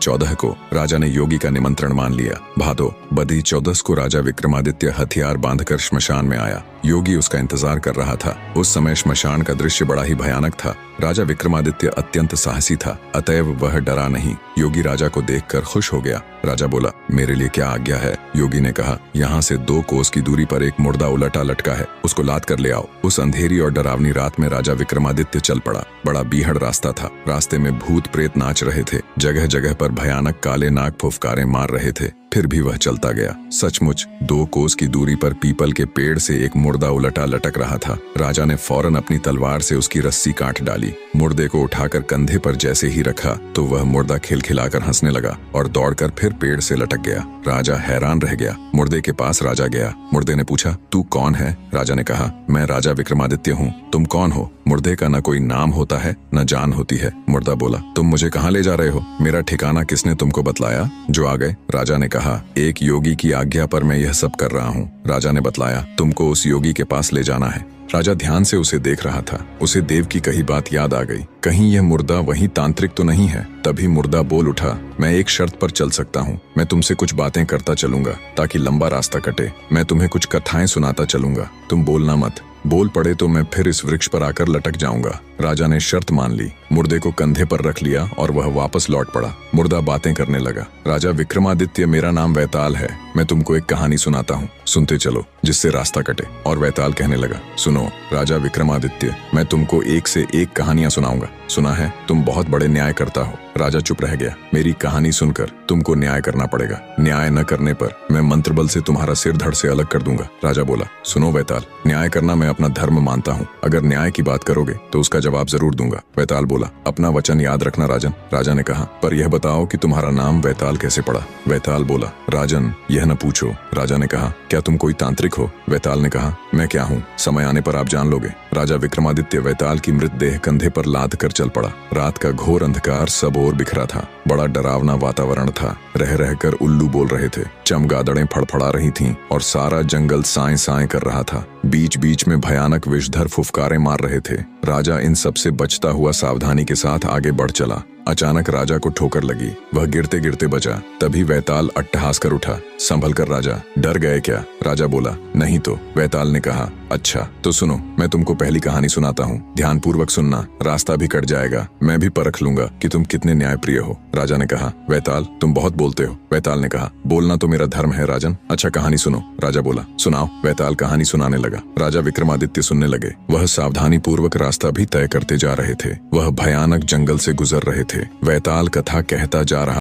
14 को राजा ने योगी का निमंत्रण मान लिया। भादो बदी 14 को राजा विक्रमादित्य हथियार बांधकर श्मशान में आया। योगी उसका इंतजार कर रहा था। उस समय श्मशान का दृश्य बड़ा ही भयानक था। राजा विक्रमादित्य अत्यंत साहसी था, अतएव वह डरा नहीं। योगी राजा को देखकर खुश हो गया। राजा बोला, मेरे लिए क्या आज्ञा है? योगी ने कहा, यहाँ से 2 कोस की दूरी पर एक मुर्दा उलटा लटका है, उसको लाद कर ले आओ। उस अंधेरी और डरावनी रात में राजा विक्रमादित्य चल पड़ा। बड़ा बीहड़ रास्ता था। रास्ते में भूत प्रेत नाच रहे थे। जगह जगह पर भयानक काले नाग फुफकारें मार रहे थे। फिर भी वह चलता गया। सचमुच 2 कोस की दूरी पर पीपल के पेड़ से एक मुर्दा उलटा लटक रहा था। राजा ने फौरन अपनी तलवार से उसकी रस्सी काट डाली। मुर्दे को उठाकर कंधे पर जैसे ही रखा तो वह मुर्दा खिलखिलाकर हंसने लगा और दौड़कर फिर पेड़ से लटक गया। राजा हैरान रह गया। मुर्दे के पास राजा गया। मुर्दे ने पूछा, तू कौन है? राजा ने कहा, मैं राजा विक्रमादित्य हूँ। तुम कौन हो? मुर्दे का न कोई नाम होता है न जान होती है। मुर्दा बोला, तुम मुझे कहाँ ले जा रहे हो? मेरा ठिकाना किसने तुमको बतलाया? जो आ गए। राजा ने कहा, एक योगी की आज्ञा पर मैं यह सब कर रहा हूँ। राजा ने बतलाया, तुमको उस योगी के पास ले जाना है। राजा ध्यान से उसे देख रहा था। उसे देव की कही बात याद आ गई। कहीं यह मुर्दा वही तांत्रिक तो नहीं है? तभी मुर्दा बोल उठा, मैं एक शर्त पर चल सकता हूँ। मैं तुमसे कुछ बातें करता चलूंगा ताकि लंबा रास्ता कटे। मैं तुम्हें कुछ कथाएं सुनाता चलूंगा, तुम बोलना मत। बोल पड़े तो मैं फिर इस वृक्ष पर आकर लटक जाऊंगा। राजा ने शर्त मान ली। मुर्दे को कंधे पर रख लिया और वह वापस लौट पड़ा। मुर्दा बातें करने लगा, राजा विक्रमादित्य, मेरा नाम वैताल है। मैं तुमको एक कहानी सुनाता हूँ, सुनते चलो जिससे रास्ता कटे। और वैताल कहने लगा, सुनो राजा विक्रमादित्य, मैं तुमको एक से एक कहानियां सुनाऊंगा। सुना है तुम बहुत बड़े न्याय करता हो। राजा चुप रह गया। मेरी कहानी सुनकर तुमको न्याय करना पड़ेगा। न्याय न करने पर मैं मंत्र बल से तुम्हारा सिर धड़ से अलग कर दूंगा। राजा बोला, सुनो वैताल, न्याय करना मैं अपना धर्म मानता हूँ। अगर न्याय की बात करोगे तो उसका जवाब जरूर दूंगा। वैताल बोला, अपना वचन याद रखना राजन। राजा ने कहा, पर यह बताओ कि तुम्हारा नाम वैताल कैसे पड़ा? वैताल बोला, राजन यह न पूछो। राजा ने कहा, क्या तुम कोई तांत्रिक हो? वैताल ने कहा, मैं क्या हूँ, समय आने पर आप जान लोगे। राजा विक्रमादित्य वैताल की मृतदेह कंधे पर लाद कर चल पड़ा। रात का घोर अंधकार सब ओर बिखरा था। बड़ा डरावना वातावरण था। रह रहकर उल्लू बोल रहे थे, चमगादड़ें फड़फड़ा रही थीं और सारा जंगल साएं साएं कर रहा था। बीच बीच में भयानक विषधर फुफकारे मार रहे थे। राजा इन सब से बचता हुआ सावधानी के साथ आगे बढ़ चला। अचानक राजा को ठोकर लगी। वह गिरते गिरते बचा। तभी वैताल अट्टहास कर उठा, संभल कर राजा, डर गए क्या? राजा बोला, नहीं तो। वैताल ने कहा, अच्छा तो सुनो, मैं तुमको पहली कहानी सुनाता हूँ। ध्यान पूर्वक सुनना, रास्ता भी कट जाएगा। मैं भी परख लूंगा कि तुम कितने न्यायप्रिय हो। राजा ने कहा, वैताल तुम बहुत बोलते हो। वैताल ने कहा, बोलना तो मेरा धर्म है राजन। अच्छा कहानी सुनो। राजा बोला, सुनाओ। वैताल कहानी सुनाने लगा। राजा विक्रमादित्य सुनने लगे। वह सावधानी पूर्वक रास्ता भी तय करते जा रहे थे। वह भयानक जंगल से गुजर रहे थे। वैताल कथा कहता जा रहा